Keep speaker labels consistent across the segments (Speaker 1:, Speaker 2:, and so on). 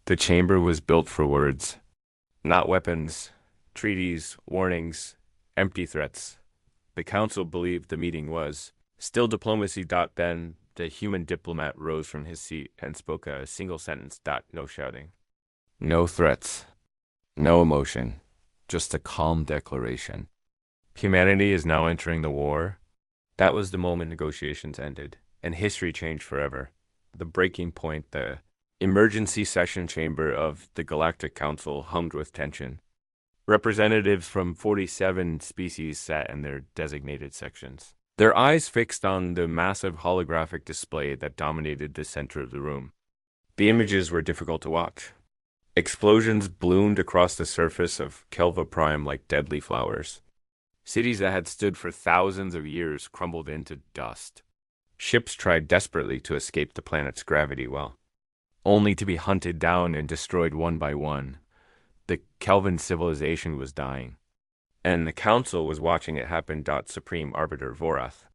Speaker 1: The chamber was built for words, not weapons, treaties, warnings, empty threats. The council believed the meeting was. Still diplomacy. Then the human diplomat rose from his seat and spoke a single sentence. No shouting. No threats. No emotion. Just a calm declaration. Humanity is now entering the war. That was the moment negotiations ended, and history changed forever. The breaking point, the emergency session chamber of the Galactic Council hummed with tension. Representatives from 47 species sat in their designated sections, their eyes fixed on the massive holographic display that dominated the center of the room. The images were difficult to watch. Explosions bloomed across the surface of Kelva Prime like deadly flowers. Cities that had stood for thousands of years crumbled into dust. Ships tried desperately to escape the planet's gravity well, only to be hunted down and destroyed one by one. The Kelvin civilization was dying, and the Council was watching it happen. Supreme Arbiter Vorath,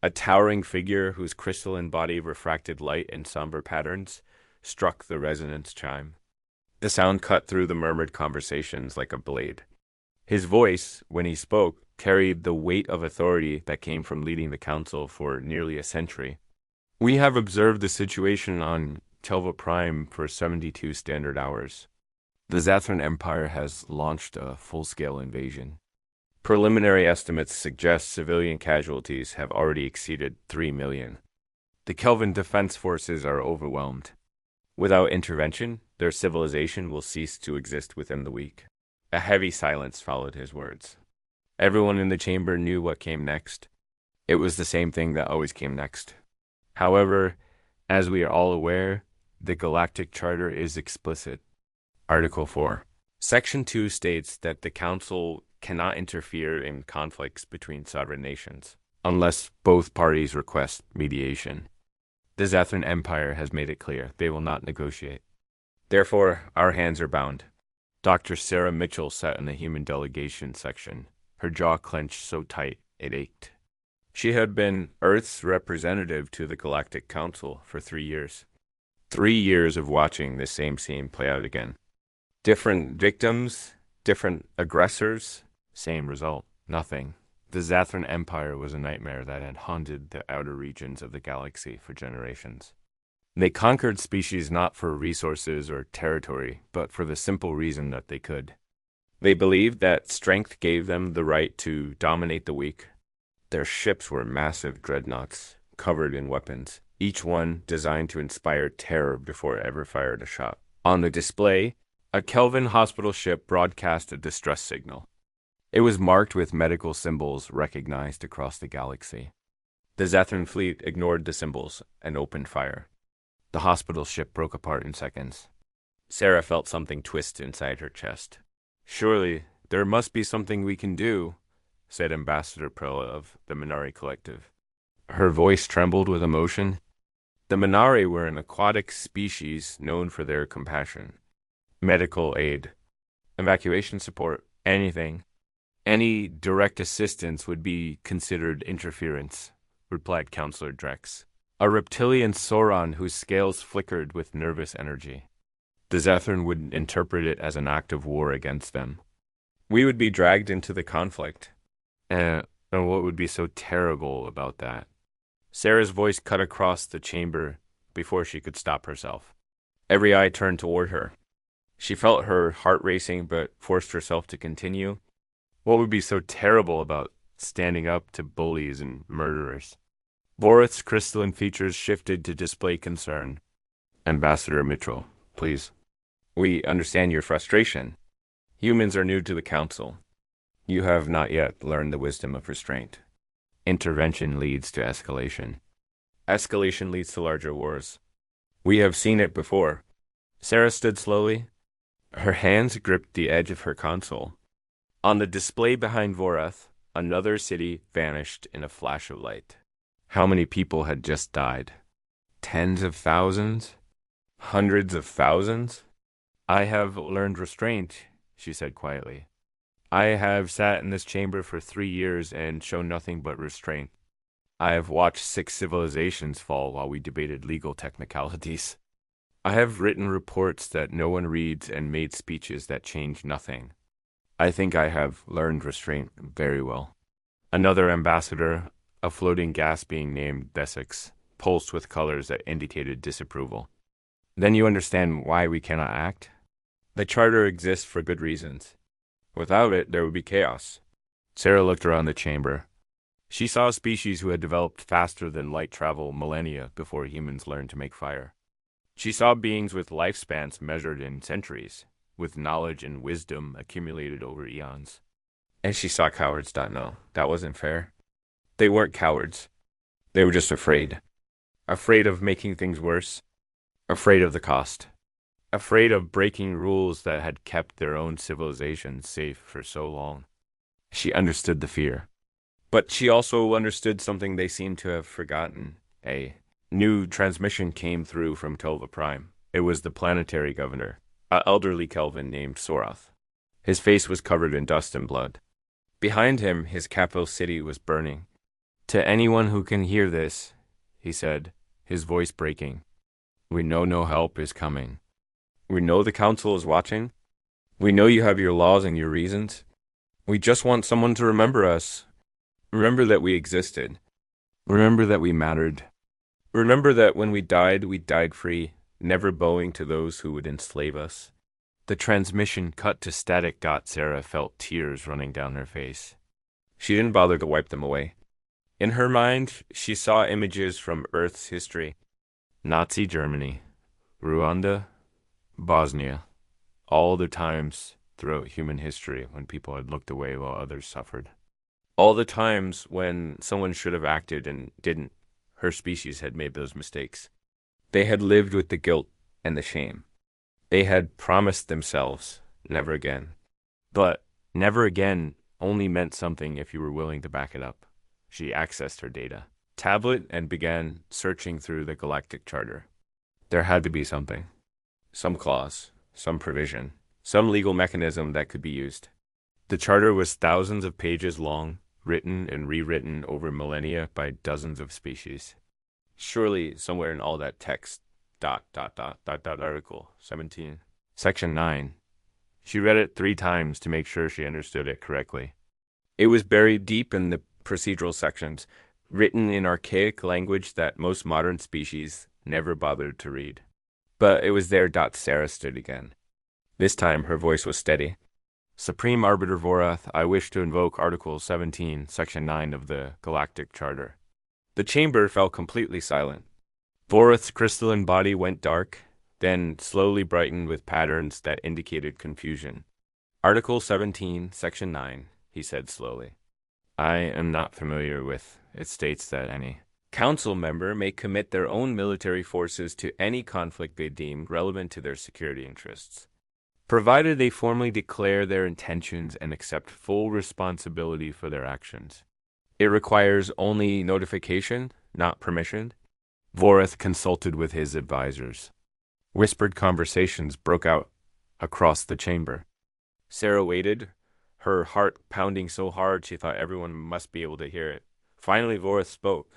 Speaker 1: a towering figure whose crystalline body refracted light in somber patterns, struck the resonance chime. The sound cut through the murmured conversations like a blade. His voice, when he spoke, carried the weight of authority that came from leading the Council for nearly a century. We have observed the situation on Kelva Prime for 72 standard hours. The Zathran Empire has launched a full-scale invasion. Preliminary estimates suggest civilian casualties have already exceeded 3 million. The Kelvin defense forces are overwhelmed. Without intervention, their civilization will cease to exist within the week. A heavy silence followed his words. Everyone in the chamber knew what came next. It was the same thing that always came next. However, as we are all aware, the Galactic Charter is explicit. Article 4. Section 2 states that the Council cannot interfere in conflicts between sovereign nations, unless both parties request mediation. The Zathran Empire has made it clear they will not negotiate. Therefore, our hands are bound. Dr. Sarah Mitchell sat in the human delegation section, her jaw clenched so tight it ached. She had been Earth's representative to the Galactic Council for 3 years. 3 years of watching the same scene play out again. Different victims, different aggressors, same result, nothing. The Zathran Empire was a nightmare that had haunted the outer regions of the galaxy for generations. They conquered species not for resources or territory, but for the simple reason that they could. They believed that strength gave them the right to dominate the weak. Their ships were massive dreadnoughts, covered in weapons, each one designed to inspire terror before it ever fired a shot. On the display, a Kelvin hospital ship broadcast a distress signal. It was marked with medical symbols recognized across the galaxy. The Zathran fleet ignored the symbols and opened fire. The hospital ship broke apart in seconds. Sarah felt something twist inside her chest. "Surely, there must be something we can do," said Ambassador Prilla of the Minari Collective. Her voice trembled with emotion. The Minari were an aquatic species known for their compassion. Medical aid, evacuation support, anything. Any direct assistance would be considered interference, replied Counselor Drex, a reptilian Sauron whose scales flickered with nervous energy. The Zathran would interpret it as an act of war against them. We would be dragged into the conflict. And what would be so terrible about that? Sarah's voice cut across the chamber before she could stop herself. Every eye turned toward her. She felt her heart racing but forced herself to continue. What would be so terrible about standing up to bullies and murderers? Vorath's crystalline features shifted to display concern. Ambassador Mitchell, please. We understand your frustration. Humans are new to the Council. You have not yet learned the wisdom of restraint. Intervention leads to escalation. Escalation leads to larger wars. We have seen it before. Sarah stood slowly. Her hands gripped the edge of her console. On the display behind Vorath, another city vanished in a flash of light. How many people had just died? Tens of thousands? Hundreds of thousands? I have learned restraint, she said quietly. I have sat in this chamber for 3 years and shown nothing but restraint. I have watched 6 civilizations fall while we debated legal technicalities. I have written reports that no one reads and made speeches that change nothing. I think I have learned restraint very well. Another ambassador, a floating gas being named Desix, pulsed with colors that indicated disapproval. Then you understand why we cannot act? The charter exists for good reasons. Without it, there would be chaos. Sarah looked around the chamber. She saw a species who had developed faster than light travel millennia before humans learned to make fire. She saw beings with lifespans measured in centuries, with knowledge and wisdom accumulated over eons. And she saw cowards. No, that wasn't fair. They weren't cowards. They were just afraid. Afraid of making things worse. Afraid of the cost. Afraid of breaking rules that had kept their own civilization safe for so long. She understood the fear. But she also understood something they seemed to have forgotten. A new transmission came through from Tova Prime. It was the planetary governor, an elderly Kelvin named Soroth. His face was covered in dust and blood. Behind him, his capital city was burning. To anyone who can hear this, he said, his voice breaking, we know no help is coming. We know the council is watching. We know you have your laws and your reasons. We just want someone to remember us. Remember that we existed. Remember that we mattered. Remember that when we died free, never bowing to those who would enslave us. The transmission cut to static. Sarah felt tears running down her face. She didn't bother to wipe them away. In her mind, she saw images from Earth's history. Nazi Germany, Rwanda, Bosnia, all the times throughout human history when people had looked away while others suffered. All the times when someone should have acted and didn't. Her species had made those mistakes. They had lived with the guilt and the shame. They had promised themselves never again. But never again only meant something if you were willing to back it up. She accessed her data tablet and began searching through the Galactic Charter. There had to be something. Some clause, some provision, some legal mechanism that could be used. The charter was thousands of pages long, written and rewritten over millennia by dozens of species. Surely somewhere in all that text, article 17, section 9. She read it 3 times to make sure she understood it correctly. It was buried deep in the procedural sections, written in archaic language that most modern species never bothered to read. But it was there. Sarah stood again. This time her voice was steady. Supreme Arbiter Vorath, I wish to invoke Article 17, Section 9 of the Galactic Charter. The chamber fell completely silent. Vorath's crystalline body went dark, then slowly brightened with patterns that indicated confusion. Article 17, Section 9, he said slowly. I am not familiar with. It states that any council member may commit their own military forces to any conflict they deem relevant to their security interests, provided they formally declare their intentions and accept full responsibility for their actions. It requires only notification, not permission. Vorath consulted with his advisors. Whispered conversations broke out across the chamber. Sarah waited, her heart pounding so hard she thought everyone must be able to hear it. Finally, Vorath spoke.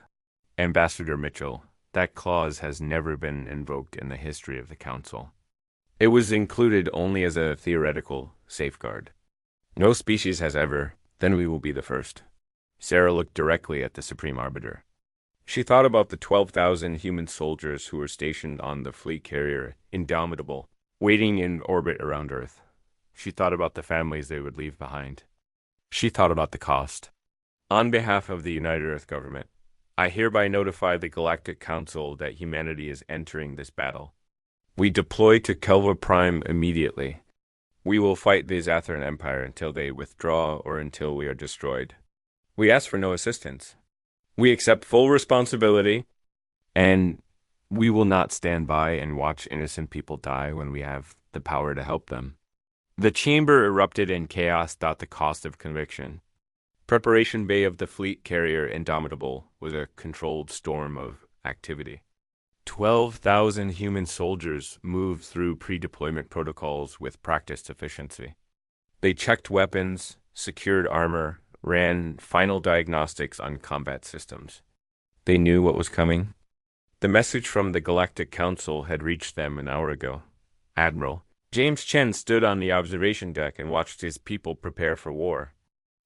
Speaker 1: Ambassador Mitchell, that clause has never been invoked in the history of the Council. It was included only as a theoretical safeguard. No species has ever. Then we will be the first. Sarah looked directly at the Supreme Arbiter. She thought about the 12,000 human soldiers who were stationed on the fleet carrier Indomitable, waiting in orbit around Earth. She thought about the families they would leave behind. She thought about the cost. On behalf of the United Earth Government, I hereby notify the Galactic Council that humanity is entering this battle. We deploy to Kelva Prime immediately. We will fight the Zathran Empire until they withdraw or until we are destroyed. We ask for no assistance. We accept full responsibility, and we will not stand by and watch innocent people die when we have the power to help them. The chamber erupted in chaos. The cost of conviction. Preparation Bay of the fleet carrier Indomitable was a controlled storm of activity. 12,000 human soldiers moved through pre-deployment protocols with practiced efficiency. They checked weapons, secured armor, ran final diagnostics on combat systems. They knew what was coming. The message from the Galactic Council had reached them an hour ago. Admiral James Chen stood on the observation deck and watched his people prepare for war.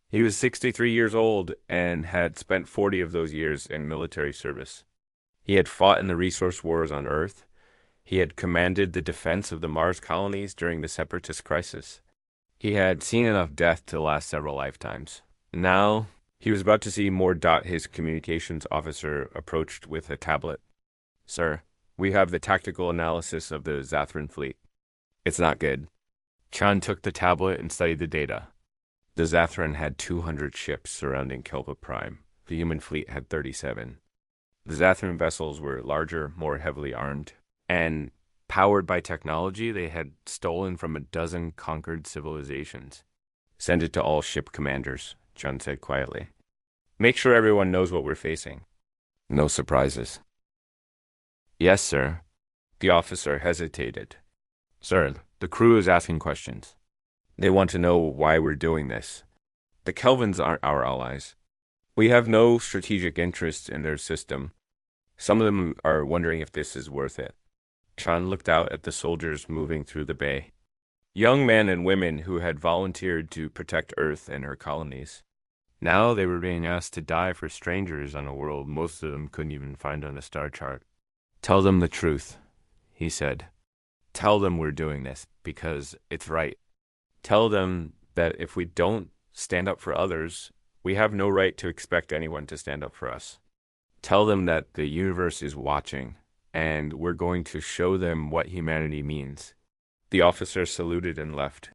Speaker 1: He was 63 years old and had spent 40 of those years in military service. He had fought in the resource wars on Earth. He had commanded the defense of the Mars colonies during the Separatist crisis. He had seen enough death to last several lifetimes. Now, he was about to see more. His communications officer approached with a tablet. Sir, we have the tactical analysis of the Zathran fleet. It's not good. Chan took the tablet and studied the data. The Zathran had 200 ships surrounding Kelva Prime. The human fleet had 37. The Zathran vessels were larger, more heavily armed, and powered by technology they had stolen from a dozen conquered civilizations. Send it to all ship commanders, Chun said quietly. Make sure everyone knows what we're facing. No surprises. Yes, sir. The officer hesitated. Sir, the crew is asking questions. They want to know why we're doing this. The Kelvins aren't our allies. We have no strategic interest in their system. Some of them are wondering if this is worth it. Chan looked out at the soldiers moving through the bay. Young men and women who had volunteered to protect Earth and her colonies. Now they were being asked to die for strangers on a world most of them couldn't even find on a star chart. Tell them the truth, he said. Tell them we're doing this because it's right. Tell them that if we don't stand up for others, we have no right to expect anyone to stand up for us. Tell them that the universe is watching, and we're going to show them what humanity means. The officer saluted and left.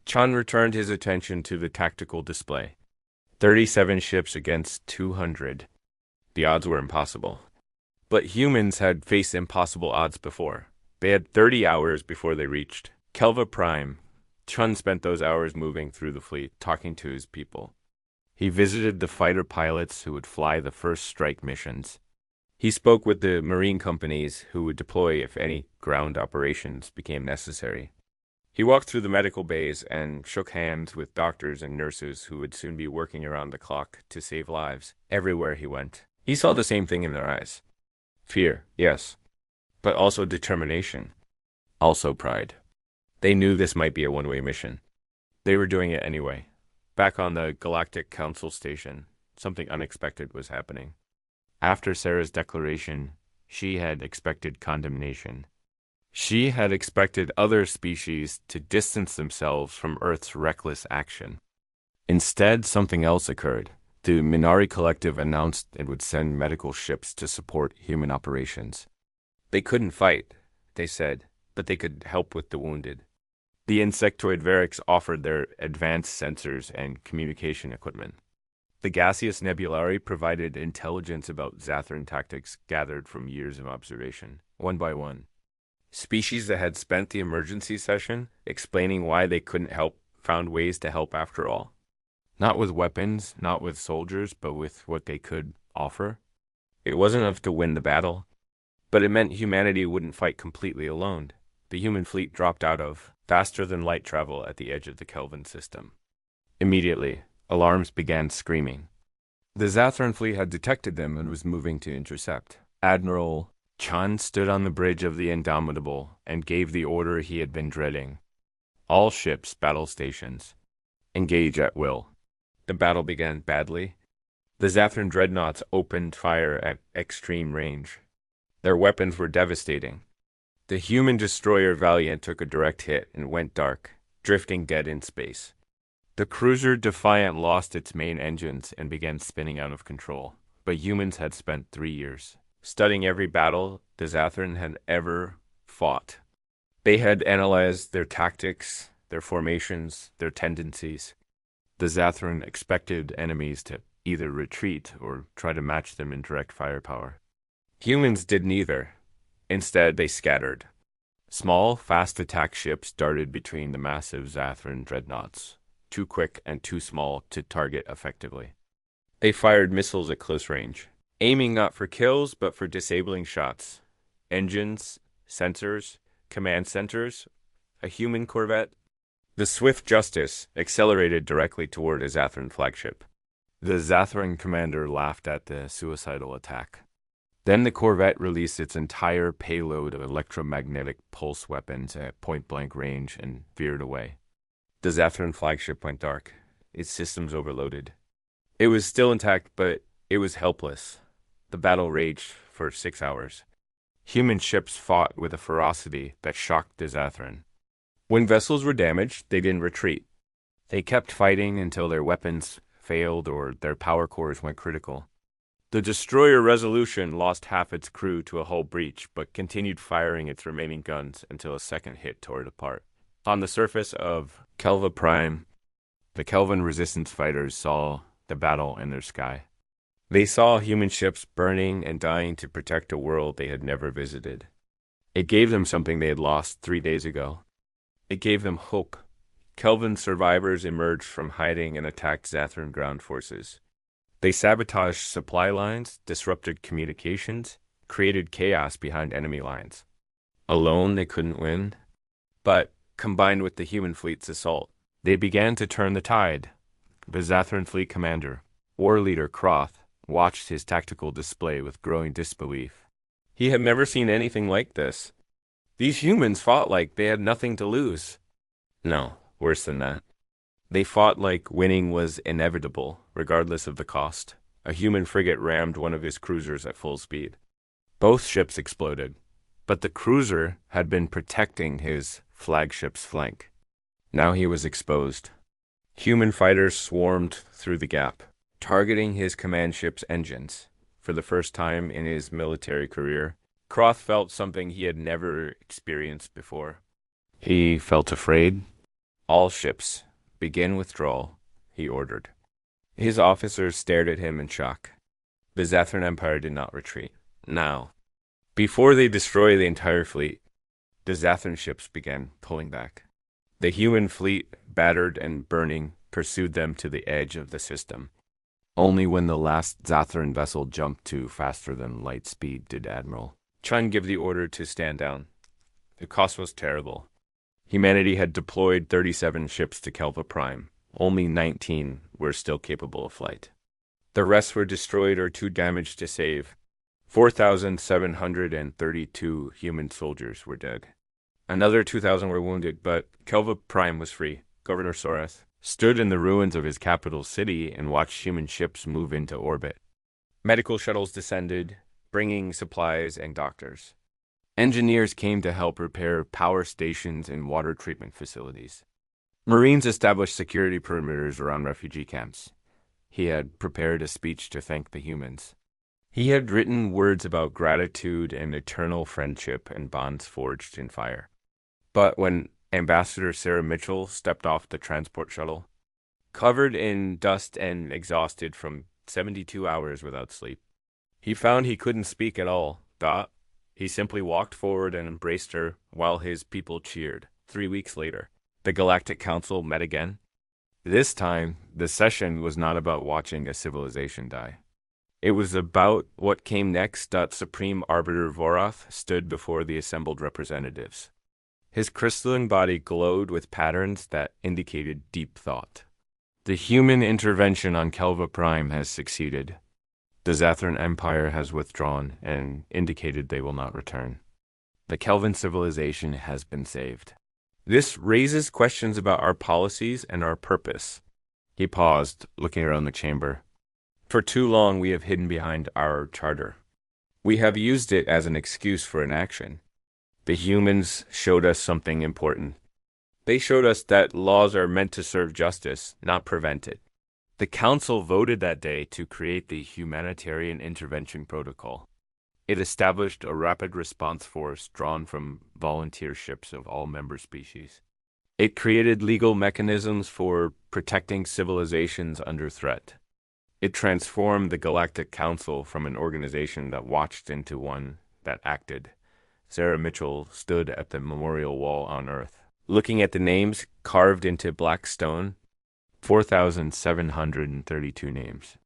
Speaker 1: Chan returned his attention to the tactical display. 37 ships against 200. The odds were impossible. But humans had faced impossible odds before. They had 30 hours before they reached Kelva Prime. Chun spent those hours moving through the fleet, talking to his people. He visited the fighter pilots who would fly the first strike missions. He spoke with the marine companies who would deploy if any ground operations became necessary. He walked through the medical bays and shook hands with doctors and nurses who would soon be working around the clock to save lives. Everywhere he went, he saw the same thing in their eyes. Fear, yes, but also determination, also pride. They knew this might be a one-way mission. They were doing it anyway. Back on the Galactic Council station, something unexpected was happening. After Sarah's declaration, she had expected condemnation. She had expected other species to distance themselves from Earth's reckless action. Instead, something else occurred. The Minari Collective announced it would send medical ships to support human operations. They couldn't fight, they said, but they could help with the wounded. The insectoid Variks offered their advanced sensors and communication equipment. The gaseous nebulari provided intelligence about Zathran tactics gathered from years of observation, one by one. Species that had spent the emergency session explaining why they couldn't help found ways to help after all. Not with weapons, not with soldiers, but with what they could offer. It wasn't enough to win the battle, but it meant humanity wouldn't fight completely alone. The human fleet dropped out of faster-than-light travel at the edge of the Kelvin system. Immediately, alarms began screaming. The Zathran fleet had detected them and was moving to intercept. Admiral Chan stood on the bridge of the Indomitable and gave the order he had been dreading. All ships, battle stations. Engage at will. The battle began badly. The Zathran dreadnoughts opened fire at extreme range. Their weapons were devastating. The human destroyer Valiant took a direct hit and went dark, drifting dead in space. The cruiser Defiant lost its main engines and began spinning out of control, but humans had spent 3 years studying every battle the Zathran had ever fought. They had analyzed their tactics, their formations, their tendencies. The Zathran expected enemies to either retreat or try to match them in direct firepower. Humans did neither. Instead, they scattered. Small, fast attack ships darted between the massive Zathran dreadnoughts, too quick and too small to target effectively. They fired missiles at close range, aiming not for kills but for disabling shots. Engines, sensors, command centers, a human corvette. The Swift Justice accelerated directly toward a Zathran flagship. The Zathran commander laughed at the suicidal attack. Then the corvette released its entire payload of electromagnetic pulse weapons at point-blank range and veered away. The Zathran flagship went dark, its systems overloaded. It was still intact, but it was helpless. The battle raged for 6 hours. Human ships fought with a ferocity that shocked the Zathran. When vessels were damaged, they didn't retreat. They kept fighting until their weapons failed or their power cores went critical. The destroyer Resolution lost half its crew to a hull breach, but continued firing its remaining guns until a second hit tore it apart. On the surface of Kelva Prime, the Kelvin resistance fighters saw the battle in their sky. They saw human ships burning and dying to protect a world they had never visited. It gave them something they had lost 3 days ago. It gave them hope. Kelvin survivors emerged from hiding and attacked Zathran ground forces. They sabotaged supply lines, disrupted communications, created chaos behind enemy lines. Alone, they couldn't win. But, combined with the human fleet's assault, they began to turn the tide. The Zathran fleet commander, war leader Croth, watched his tactical display with growing disbelief. He had never seen anything like this. These humans fought like they had nothing to lose. No, worse than that. They fought like winning was inevitable, regardless of the cost. A human frigate rammed one of his cruisers at full speed. Both ships exploded, but the cruiser had been protecting his flagship's flank. Now he was exposed. Human fighters swarmed through the gap, targeting his command ship's engines. For the first time in his military career, Croth felt something he had never experienced before. He felt afraid. All ships, begin withdrawal, he ordered. His officers stared at him in shock. The Zathran Empire did not retreat. Now, before they destroy the entire fleet, the Zathran ships began pulling back. The human fleet, battered and burning, pursued them to the edge of the system. Only when the last Zathran vessel jumped to faster than light speed did Admiral Chun give the order to stand down. The cost was terrible. Humanity had deployed 37 ships to Kelva Prime. Only 19 were still capable of flight. The rest were destroyed or too damaged to save. 4,732 human soldiers were dead. Another 2,000 were wounded, but Kelva Prime was free. Governor Sorath stood in the ruins of his capital city and watched human ships move into orbit. Medical shuttles descended, bringing supplies and doctors. Engineers came to help repair power stations and water treatment facilities. Marines established security perimeters around refugee camps. He had prepared a speech to thank the humans. He had written words about gratitude and eternal friendship and bonds forged in fire. But when Ambassador Sarah Mitchell stepped off the transport shuttle, covered in dust and exhausted from 72 hours without sleep, he found he couldn't speak at all. He simply walked forward and embraced her while his people cheered. 3 weeks later, the Galactic Council met again. This time, the session was not about watching a civilization die. It was about what came next. Supreme Arbiter Vorath stood before the assembled representatives. His crystalline body glowed with patterns that indicated deep thought. The human intervention on Kelva Prime has succeeded. The Zathran Empire has withdrawn and indicated they will not return. The Kelvin civilization has been saved. This raises questions about our policies and our purpose. He paused, looking around the chamber. For too long we have hidden behind our charter. We have used it as an excuse for inaction. The humans showed us something important. They showed us that laws are meant to serve justice, not prevent it. The Council voted that day to create the Humanitarian Intervention Protocol. It established a rapid response force drawn from volunteer ships of all member species. It created legal mechanisms for protecting civilizations under threat. It transformed the Galactic Council from an organization that watched into one that acted. Sarah Mitchell stood at the memorial wall on Earth, looking at the names carved into black stone. 4,732 names.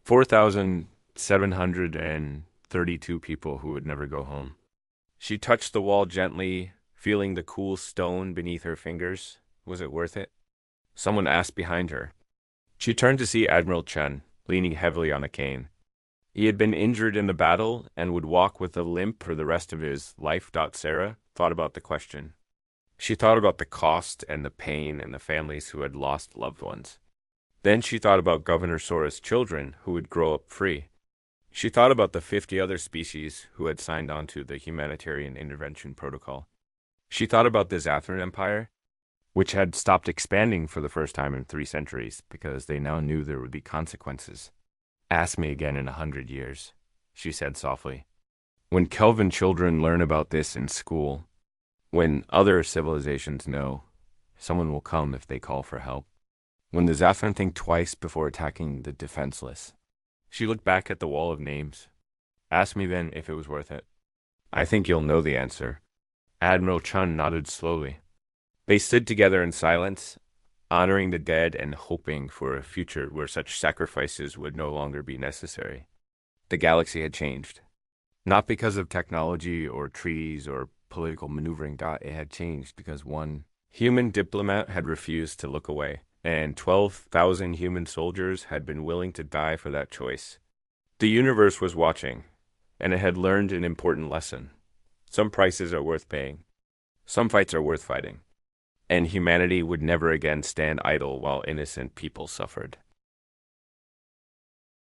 Speaker 1: 4,732 people who would never go home. She touched the wall gently, feeling the cool stone beneath her fingers. Was it worth it? Someone asked behind her. She turned to see Admiral Chen, leaning heavily on a cane. He had been injured in the battle and would walk with a limp for the rest of his life. Sarah thought about the question. She thought about the cost and the pain and the families who had lost loved ones. Then she thought about Governor Sora's children who would grow up free. She thought about the 50 other species who had signed on to the humanitarian intervention protocol. She thought about the Zathran Empire, which had stopped expanding for the first time in 3 centuries because they now knew there would be consequences. Ask me again in 100 years, she said softly. When Kelvin children learn about this in school, when other civilizations know, someone will come if they call for help. When the Zathran think twice before attacking the defenseless. She looked back at the wall of names. Ask me then if it was worth it. I think you'll know the answer. Admiral Chun nodded slowly. They stood together in silence, honoring the dead and hoping for a future where such sacrifices would no longer be necessary. The galaxy had changed. Not because of technology or treaties or political maneuvering. It had changed because one human diplomat had refused to look away, and 12,000 human soldiers had been willing to die for that choice. The universe was watching, and it had learned an important lesson. Some prices are worth paying. Some fights are worth fighting. And humanity would never again stand idle while innocent people suffered.